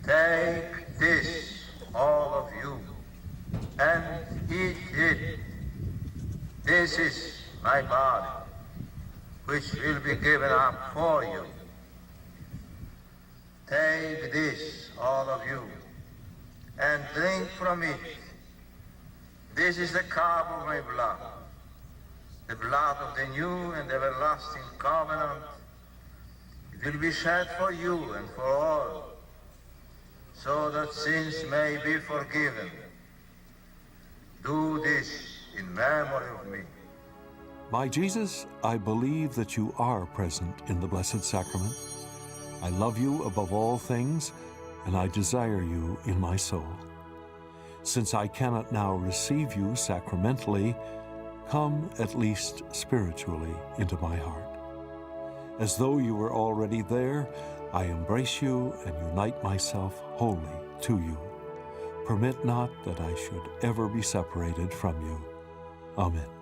Take this, all of you, and eat it. This is my body, which will be given up for you. Take this, all of you, and drink from it. This is the cup of my blood, the blood of the new and everlasting covenant. It will be shed for you and for all, so that sins may be forgiven. Do this in memory of me. My Jesus, I believe that you are present in the Blessed Sacrament. I love you above all things, and I desire you in my soul. Since I cannot now receive you sacramentally, come at least spiritually into my heart. As though you were already there, I embrace you and unite myself wholly to you. Permit not that I should ever be separated from you. Amen.